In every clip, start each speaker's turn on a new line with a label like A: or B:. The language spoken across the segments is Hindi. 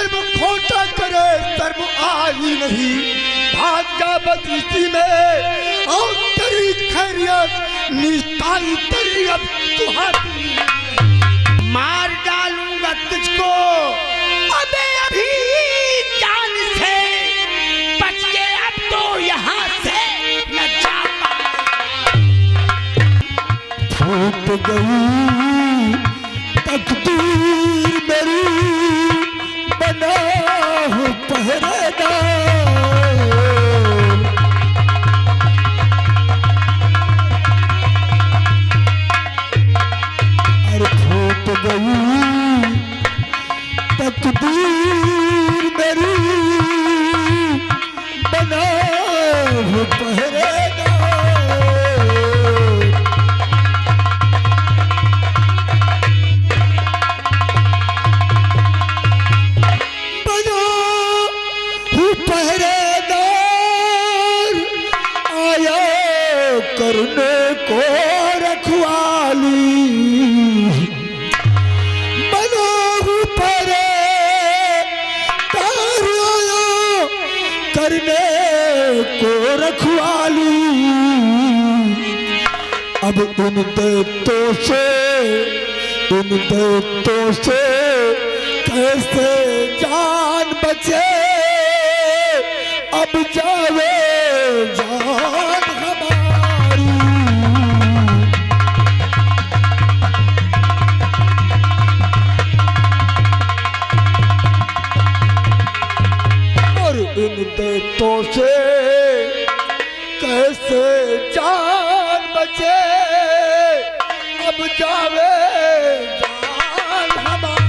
A: कर्म खोटा करे कर्म आई नहीं, भाग जा बदृष्टि में और तेरी खैरियत निस्तारी तेरी अब तुहारी।
B: मार डालूंगा तुझको।
C: अबे अभी जान से बच के अब तो यहाँ से न जा
A: फूट गई तकदीर मेरी, बना हूँ पहरेदार। अरे फूट गई तकदीर मेरी, बना हूँ पहरेदार। करने को रखवाली बना हूँ परे तार आया करने को रखवाली। अब इन देवतों से कैसे जान बचे, अब जावे जान हमारी। और इन देवतों से कैसे जान बचे, अब जावे जान हमारी।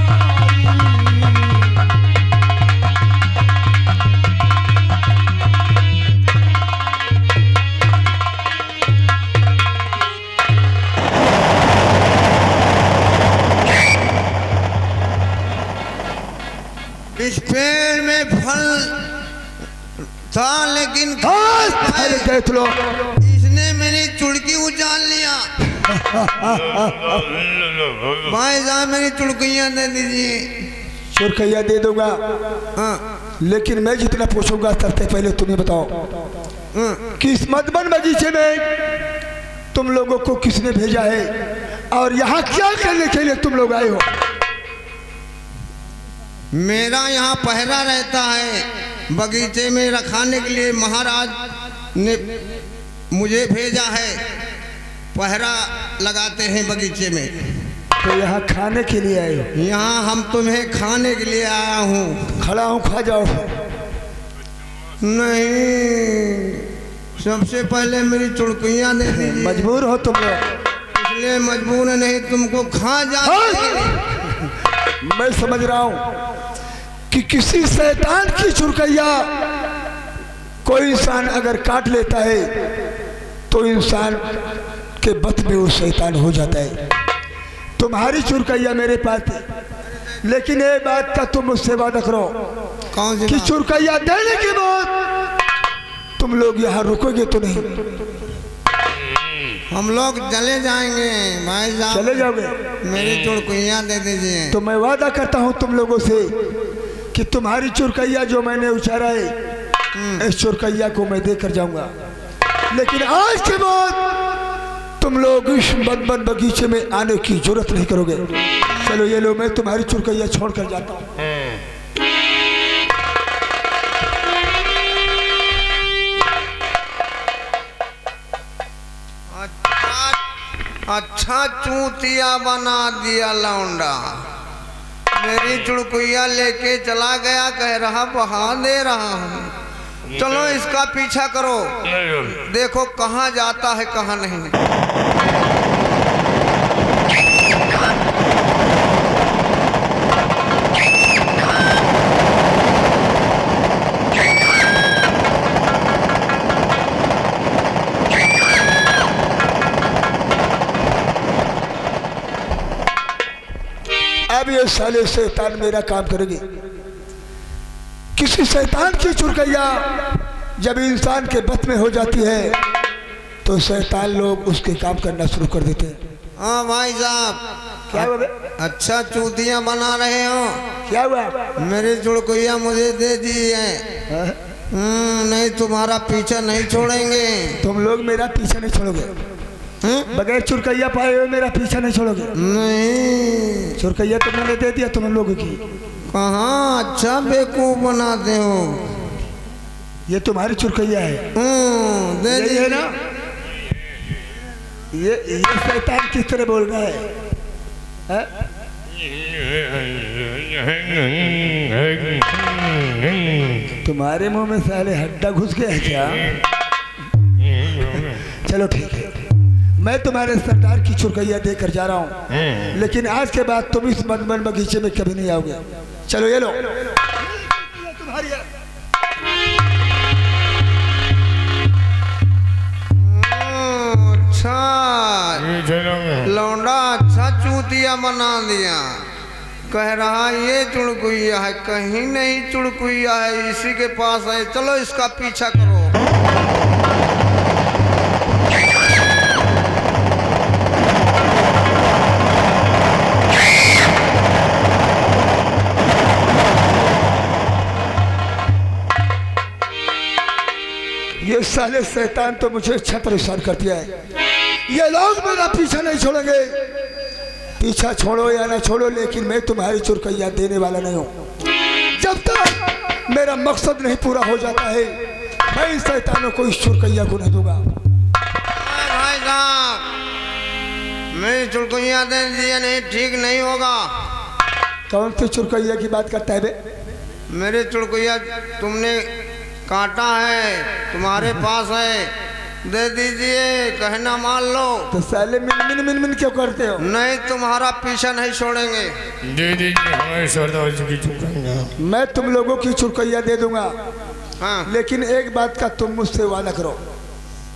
B: इस पेड़ में फल था लेकिन
A: देख लो,
B: इसने मेरी चुड़की उछाल लिया। भाई साहब मेरी चुड़कियाँ दे दीजिए।
A: चुड़कैया दे दूंगा,
B: हाँ
A: लेकिन मैं जितना पूछूंगा सबसे पहले तुम्हें बताओ कि इस मधुबन बगीचे में तुम लोगों को किसने भेजा है और यहाँ क्या करने के लिए तुम लोग आए हो?
B: मेरा यहाँ पहरा रहता है बगीचे में रखाने के लिए। महाराज ने मुझे भेजा है, पहरा लगाते हैं बगीचे में।
A: तो यहाँ खाने के लिए आए हो?
B: यहाँ हम तुम्हें खाने के लिए आया हूँ।
A: खड़ा हूँ, खा जाओ।
B: नहीं, सबसे पहले मेरी चुड़कियाँ दे दीजिए।
A: मजबूर हो तुम लोग?
B: इसलिए मजबूर नहीं, तुमको खा जाए।
A: मैं समझ रहा हूँ कि किसी शैतान की चुड़कैया कोई इंसान अगर काट लेता है तो इंसान के बत में वो शैतान हो जाता है। तुम्हारी चुड़कैया मेरे पास थी, लेकिन ये बात का तुम मुझसे वादा करो कि चुड़कैया देने के बाद तुम लोग यहाँ रुकोगे तो नहीं?
B: हम लोग चले जाएंगे भाई साहब।
A: चले जाओगे?
B: मेरी चुड़कियाँ दे दीजिए।
A: तो मैं वादा करता हूँ तुम लोगों से कि तुम्हारी चुड़कैया जो मैंने उछाला है, इस चुड़कैया को मैं देकर जाऊंगा। लेकिन आज के बाद तुम लोग इस मधुबन बगीचे में आने की जरूरत नहीं करोगे। चलो ये लो, मैं तुम्हारी चुड़कैया छोड़ कर जाता हूँ।
B: अच्छा चूतिया बना दिया लौंडा। मेरी चुड़कुइया लेके चला गया, कह रहा बहा दे रहा हूँ। चलो इसका पीछा करो, देखो कहाँ जाता है कहाँ नहीं।
A: अब ये साले शैतान मेरा काम करेगी। किसी शैतान की चुड़कैया जब इंसान के बत में हो जाती है तो शैतान लोग उसके काम करना शुरू कर देते हैं।
B: हाँ भाई साहब।
A: क्या हुआ बे?
B: अच्छा चूतियाँ बना रहे हो?
A: क्या हुआ?
B: मेरी चुड़कुइया मुझे दे दी है।
A: हाँ?
B: नहीं तुम्हारा पीछा नहीं छोड़ेंगे।
A: तुम लोग मेरा पीछा नहीं छोड़ोगे? बगैर चुरकैया पाए हुए मेरा पीछा नहीं छोड़ोगे?
B: नहीं।
A: चुरकैया तो मैंने दे दिया तुम लोगों की।
B: कहाँ अच्छा बेवकूफ बनाते हो।
A: ये तुम्हारी चुरकैया है?
B: दे
A: यही
B: दी
A: है ना? ये शैतान किस तरह बोल रहा है? हाँ? तुम्हारे मुंह में साले हड्डा घुस गया है क्या? चलो ठीक है, मैं तुम्हारे सरदार की चुरकैया देकर जा रहा हूँ, लेकिन आज के बाद तुम इस मनमन बगीचे में कभी नहीं आओगे। चलो ये लो तुम्हारी है।
B: अच्छा लौंडा अच्छा चूतिया बना दिया। कह रहा ये चुड़कुइया है, कहीं नहीं चुड़कुइया है, इसी के पास है, चलो इसका पीछा करो।
A: ये साले शैतान तो मुझे अच्छा परेशान कर दिया है। ये लोग मेरा पीछा नहीं छोड़ेंगे। पीछा छोड़ो या ना छोड़ो, लेकिन मैं तुम्हारी चुरकैया देने वाला नहीं हूँ। जब तक मेरा मकसद नहीं पूरा हो जाता है, मैं इन शैतानों को इस चुरकैया को नहीं दूंगा।
B: भाई साहब, मेरी चुड़कुइया दे दिया नहीं, ठीक नहीं होगा।
A: कौन सी चुरकैया की बात करता है बे?
B: मेरी चुड़कुइया तुमने काटा है, तुम्हारे पास है, दे दीजिए, कहना मान लो।
A: तो साले मिन मिन मिन क्यों करते हो?
B: नहीं तुम्हारा पीछा नहीं छोड़ेंगे।
D: दे दीजिए हमारे सरदार जी की चुड़कैया।
A: मैं तुम लोगों की चुरकैया दे दूंगा,
B: हाँ।
A: लेकिन एक बात का तुम मुझसे वादा करो।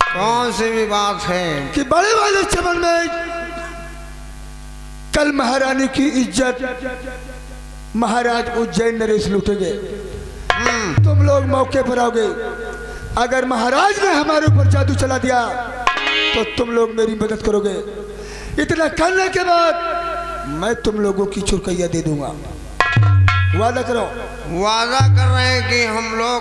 B: कौन सी भी बात है? कि
A: बड़े वाले चमन में कल महारानी की इज्जत महाराज उज्जैन नरेश लूटेंगे। तुम लोग मौके पर आओगे। अगर महाराज ने हमारे ऊपर जादू चला दिया तो तुम लोग मेरी मदद करोगे। इतना करने के बाद मैं तुम लोगों की चुरकैया दे दूंगा। वादा करो।
B: वादा कर रहे हैं कि हम लोग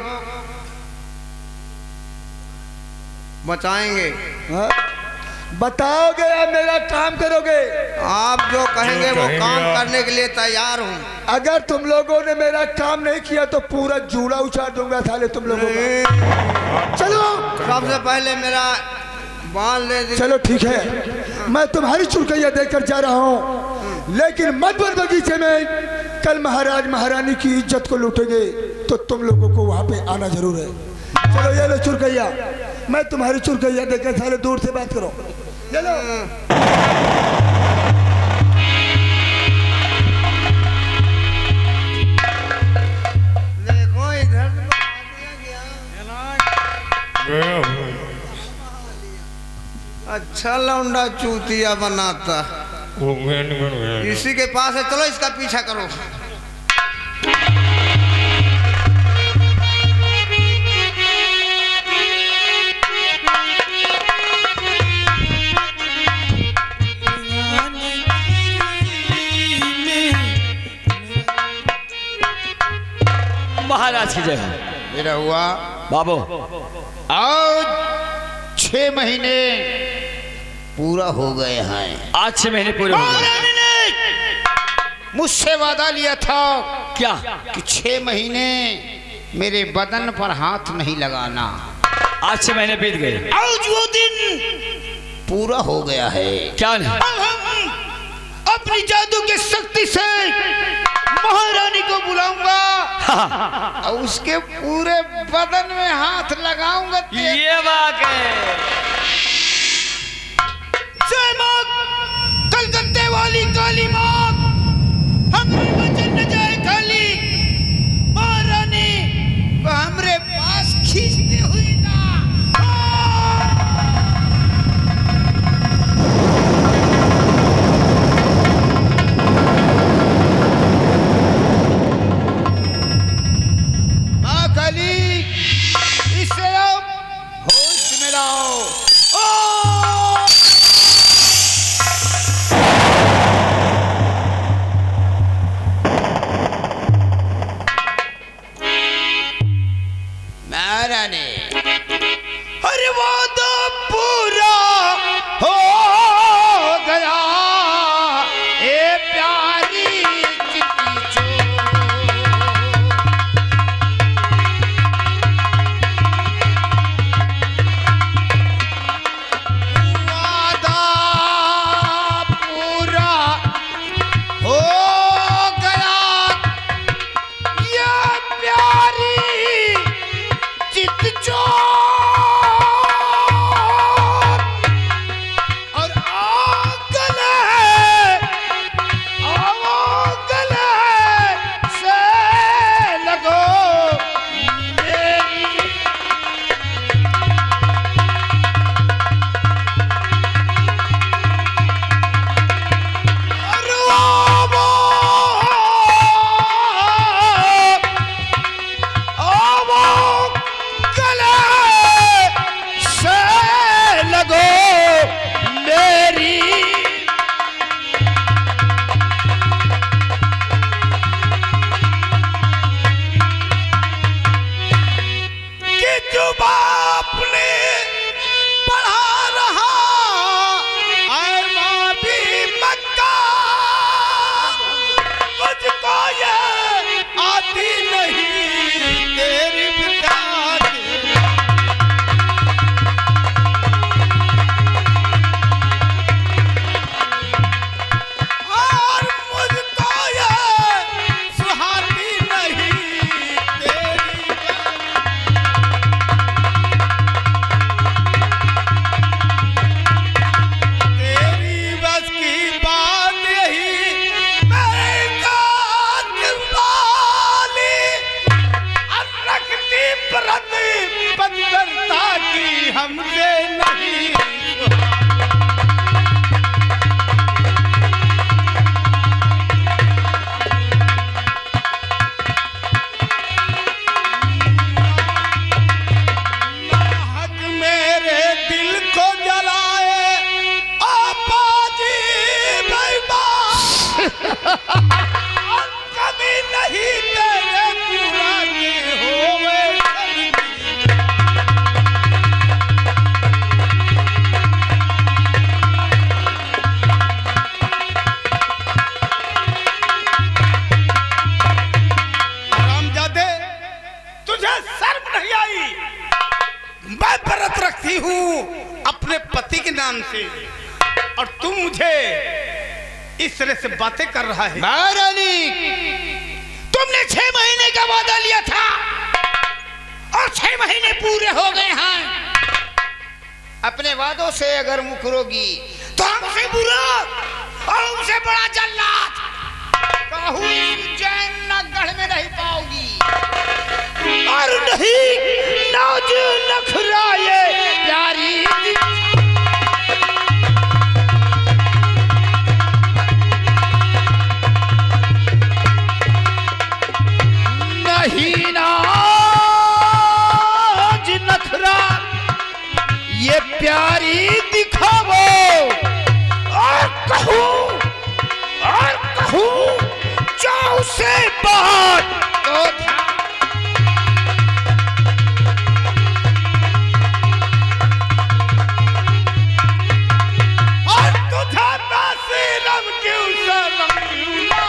B: बचाएंगे।
A: हाँ? बताओगे या मेरा काम करोगे?
B: आप जो कहेंगे वो काम करने के लिए तैयार हूँ।
A: अगर तुम लोगों ने मेरा काम नहीं किया तो पूरा जूड़ा उछाल दूंगा साले तुम लोगों का। चलो
B: सबसे पहले मेरा बाल दे दीजिए।
A: चलो ठीक है, मैं तुम्हारी चुरकैया देकर जा रहा हूँ, लेकिन मधुबन बगीचे में कल महाराज महारानी की इज्जत को लूटेंगे तो तुम लोगों को वहां पे आना जरूर है। चलो ये लो चुरकैया, मैं तुम्हारी चुरकैया देकर साले दूर से बात करो। चलो
B: देखो इधर अच्छा लौंडा चूतिया बनाता, इसी के पास है, चलो इसका पीछा करो।
C: महाराज की जय हो।
D: मेरा हुआ
C: बाबू
D: आज 6 महीने पूरा हो गए हैं।
C: आज 6 महीने पूरे हो गए।
D: महारानी ने मुझसे वादा लिया था
C: क्या?
D: कि 6 महीने मेरे बदन पर हाथ नहीं लगाना।
C: आज 6 महीने बीत गए।
D: आज वो दिन पूरा हो गया है।
C: क्या नहीं?
D: अब हम अपनी जादू की शक्ति से महारानी को बुलाऊंगा और उसके पूरे बदन में हाथ लगाऊंगा।
C: ये बात है।
D: जय मां कलकत्ते वाली काली मां, हमारे वचन न जाए खाली। महारानी को हमरे पास खींचते हुए ना। काली, इसे अब होश में लाओ। कभी नहीं तेरे पूरा के होवे रामजादे, तुझे शर्म नहीं आई? मैं व्रत रखती हूँ अपने पति के नाम से और तू मुझे इस तरह से बातें कर रहा है। महारानी, तुमने 6 महीने का वादा लिया था और 6 महीने पूरे हो गए हैं। अपने वादों से अगर मुकरोगी तो हमसे बुरा और हमसे बड़ा जल्लाद कहूँ उज्जैन नगढ़ में नहीं पाओगी। और नहीं नाज नखराए प्यारी नहीं नाज नखरा ये प्यारी दिखावो और कहूँ जाओ से बाहर तो और तुझा दासी रम क्यों शर्म क्यों ना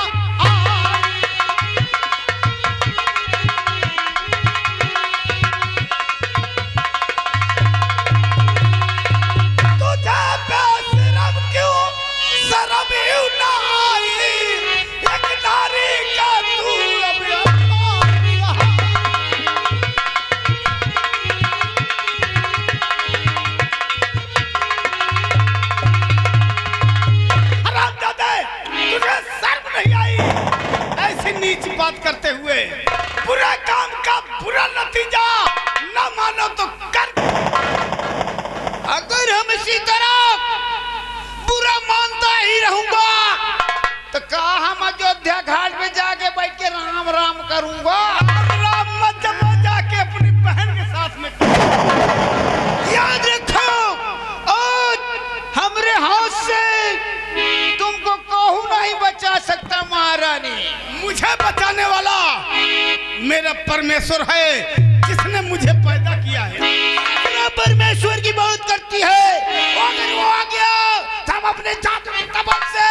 D: बात करते हुए बुरा काम का बुरा नतीजा न मानो तो कर। अगर हम इसी तरह बुरा मानता ही रहूंगा तो कहा हम अयोध्या घाट पे जाके बैठ के राम राम करूंगा। राम मत जब जाके अपनी बहन के साथ में याद रखो आज हमरे हाथ से तुमको कहूं नहीं बचा सकता महारानी। मुझे बचाने वाला मेरा परमेश्वर है जिसने मुझे पैदा किया है। परमेश्वर की बहुत करती है। अगर वो आ गया तो हम अपने जादू की कबल से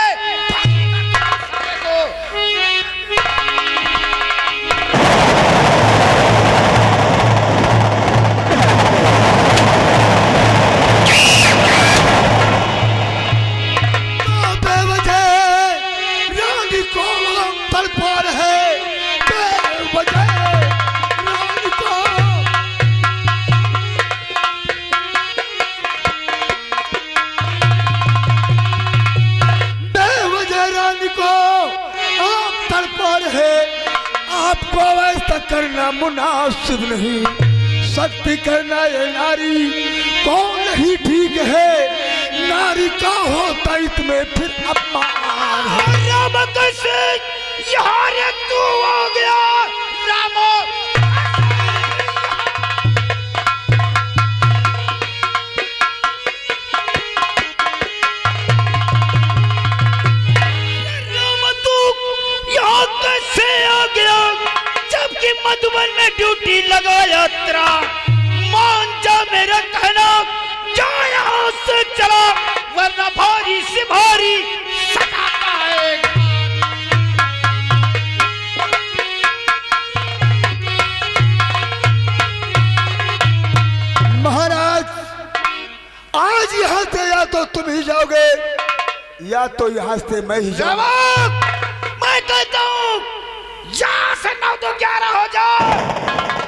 A: करना मुनासिब नहीं। शक्ति करना ये नारी कौन नहीं ठीक है। नारी का होता इसमें फिर अपमान है।
D: राम कैसे यहाँ रे तू आ गया रामो। राम तू यहाँ कैसे आ गया जबकि मधुबन में ड्यूटी लगाया तेरा। मान जा मेरा कहना, जा यहाँ से चला वरना भारी से भारी सजा पाएगा।
A: महाराज आज यहाँ से या तो तुम ही जाओगे या तो यहाँ से मैं ही जाऊंगा।
D: मैं कहता हूँ यहाँ से 9 तो 11 हो जाओ,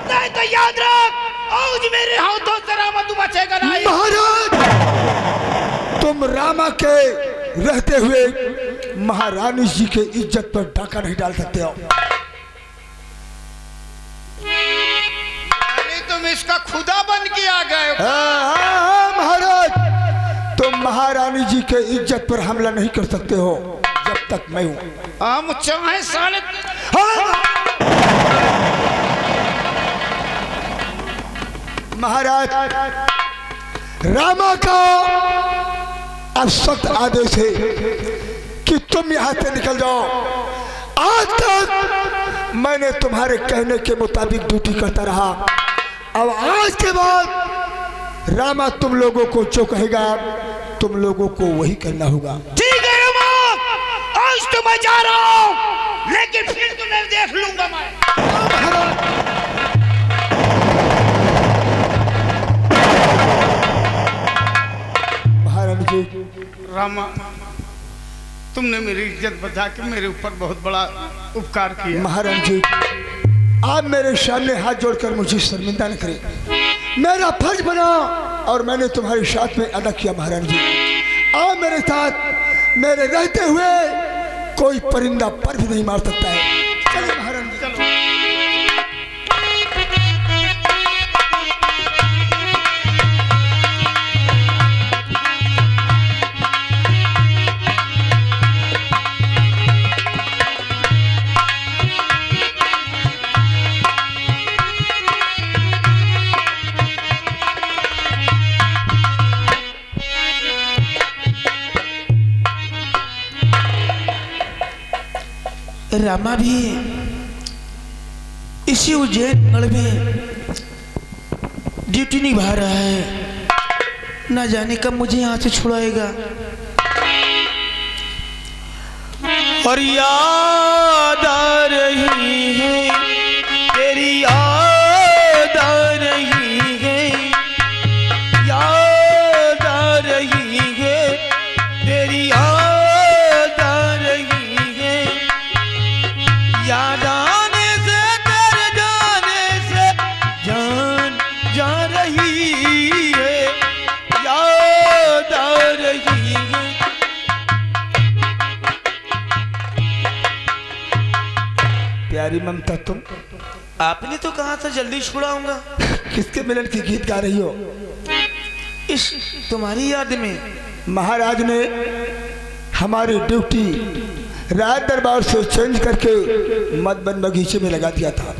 D: नहीं तो याद रख आज मेरे हाथों से रामा तू बचेगा नहीं।
A: महाराज तुम रामा के रहते हुए महारानी जी के इज्जत पर डाका नहीं डाल सकते हो।
D: तुम इसका खुदा बन के आ गए।
A: हाँ, महाराज तुम महारानी जी के इज्जत पर हमला नहीं कर सकते हो जब तक मैं हूँ।
D: हम चाहे साले
A: महाराज रामा का अब सख्त आदेश है कि तुम यहाँ से निकल जाओ। आज तक मैंने तुम्हारे कहने के मुताबिक ड्यूटी करता रहा। अब आज के बाद रामा तुम लोगों को जो कहेगा तुम लोगों को वही करना होगा।
C: ठीक है रामा, आज तो मैं जा रहा हूं, लेकिन फिर तुम्हें देख लूंगा मैं।
A: महारानी जी,
D: रामा, तुमने मेरी इज्जत बचा के मेरे ऊपर बहुत बड़ा उपकार किया।
A: महारानी जी, आप मेरे सामने हाथ जोड़कर मुझे शर्मिंदा न करें। मेरा फर्ज बना और मैंने तुम्हारे साथ में अदा किया। महारानी जी, आप मेरे साथ, मेरे रहते हुए कोई परिंदा पर भी नहीं मार सकता है। चलो महारानी जी,
D: चलो।
C: रामा भी इसी उज्जैन में ड्यूटी निभा रहा है, ना जाने कब मुझे यहाँ से छुड़ाएगा। और याद आ रही है तेरी, याद आ रही है, याद आ रही है तेरी, याद आ रही है, याद आने से तेरे जाने से जान जा रही है, याद आ रही है।
A: प्यारी ममता, तुम
C: आपने तो कहा था जल्दी छुड़ाऊंगा।
A: किसके मिलन की गीत गा रही हो?
C: इस तुम्हारी याद में।
A: महाराज ने हमारी ड्यूटी राज दरबार से चेंज करके मधुबन बगीचे में लगा दिया था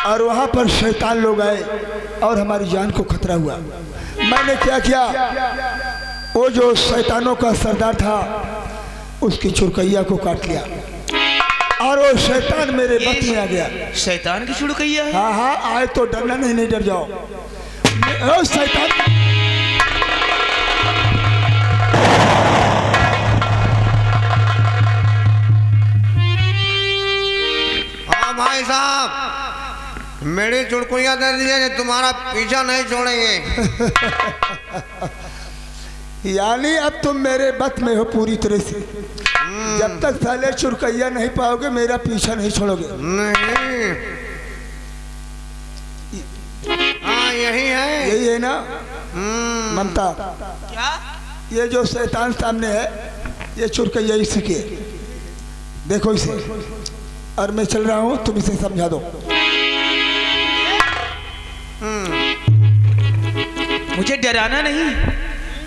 A: और वहाँ पर शैतान लोग आए और हमारी जान को खतरा हुआ। मैंने क्या किया, वो जो शैतानों का सरदार था उसकी चुरकैया को काट लिया और वो शैतान मेरे बस में आ गया।
C: शैतान की छुड़कैया है?
A: हाँ हाँ, आए तो डरना नहीं डर जाओ। ओ शैतान,
B: भाई साहब, मेरी चुड़कुलियां दे दीजिए, तुम्हारा पीछा नहीं छोड़ेंगे।
A: यानी अब तुम मेरे बत में हो पूरी तरह से। जब तक साले चुड़कैया नहीं पाओगे मेरा पीछा नहीं छोड़ोगे।
B: नहीं, हाँ यही है,
A: यही है ना ममता?
C: क्या?
A: ये जो शैतान सामने है ये चुड़कैया इसी की है। देखो इसे, और मैं चल रहा हूँ, तुम इसे समझा दो।
C: मुझे डराना नहीं,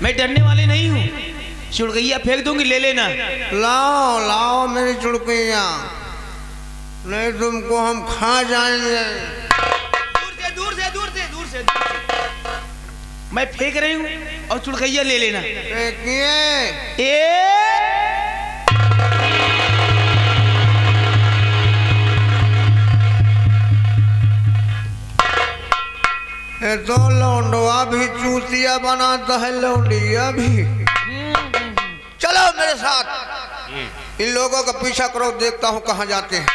C: मैं डरने वाले नहीं हूँ। चुड़कैया फेंक दूंगी, ले लेना।
B: लाओ लाओ मेरी चुड़कुलियां, नहीं तुमको हम खा जाएंगे।
C: दूर से दूर से दूर से दूर से, दूर से। मैं फेंक रही हूँ और चुड़कैया ले लेना।
B: देखिए, ये तो लौंडवा भी चूतिया बनाता है, लौंडिया भी। चलो मेरे साथ, इन लोगों का पीछा करो, देखता हूँ कहाँ जाते हैं।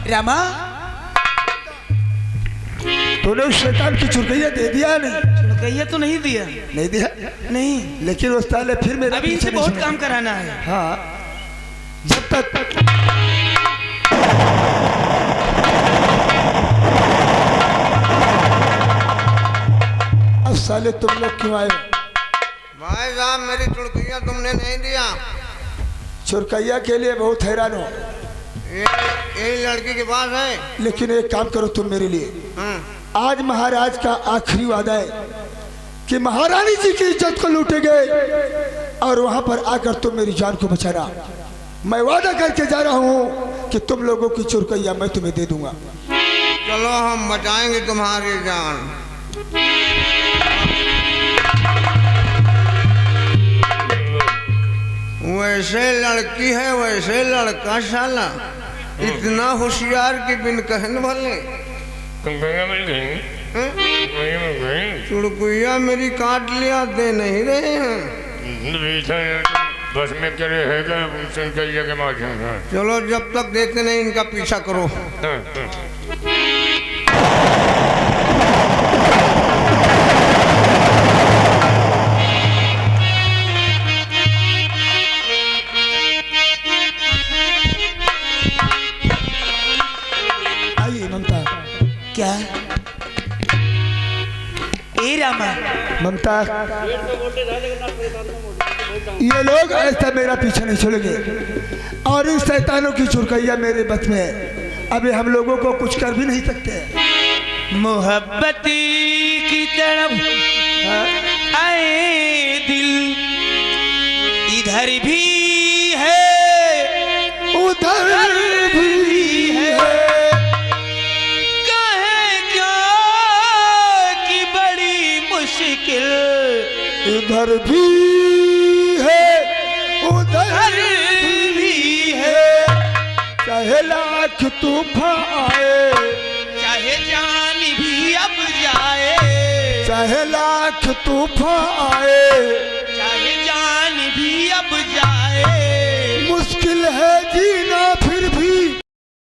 C: रामा,
A: तूने शैतान की चुड़कैया दे दिया नहीं?
C: चुड़कैया तो नहीं दिया।
A: नहीं दिया?
C: नहीं,
A: लेकिन वो साले फिर मेरे
C: अभी इनसे बहुत काम कराना है।
A: हाँ, जब तक अब साले तुम लोग क्यों आए?
B: भाई साहब, मेरी चुड़कुलियां तुमने नहीं दिया।
A: चुड़कैया के लिए बहुत हैरान हो।
B: ये लड़की के पास है।
A: लेकिन एक काम करो तुम मेरे लिए, आज महाराज का आखिरी वादा है कि महारानी जी की इज्जत को लूटेंगे और वहां पर आकर तुम मेरी जान को बचाना। मैं वादा करके जा रहा हूं कि तुम लोगों की चुरकैया मैं तुम्हें दे दूंगा।
B: चलो हम बचाएंगे तुम्हारी जान। वैसे लड़की है वैसे लड़का साला, इतना होशियार कि बिन कहन भले। चुड़कुइया मेरी काट लिया, दे नहीं रहे हैं।
E: बस में क्या रहेगा के माध्यम।
B: चलो जब तक देते नहीं इनका पीछा करो।
A: आइए ममता।
C: क्या ए रामा,
A: ममता, ये लोग ऐसा मेरा पीछा नहीं छोड़ेंगे और इन शैतानों की चुरकैया मेरे बस में है। अभी हम लोगों को कुछ कर भी नहीं सकते।
C: मोहब्बत की तरफ आए दिल, इधर भी है
A: उधर भी है,
C: कहे क्या कि बड़ी मुश्किल,
A: इधर भी है उधर भी है। चाहे लाख तूफान आए,
C: चाहे जान भी अब जाए,
A: चाहे लाख तूफान आए,